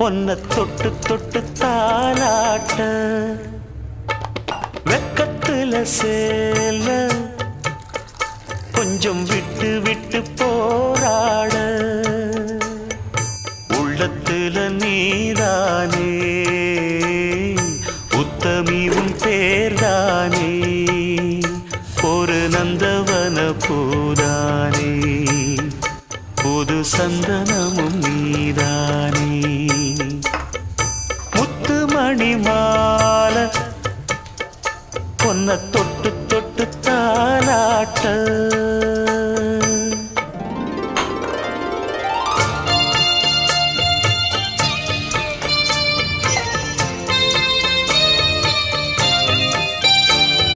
ஒன்ன தொட்டு தொட்டு தாலாட்ட வெக்கத்துல சேல கொஞ்சம் விட்டு விட்டு போராட உள்ளத்துல நீதானே உத்தமி உன் பேர்தானே ஒரு நந்தவன பூதானே புது சந்தனமும் நீதானே முத்துமணி மாலை பொன்ன தொட்டு தொட்டு தாலாட்ட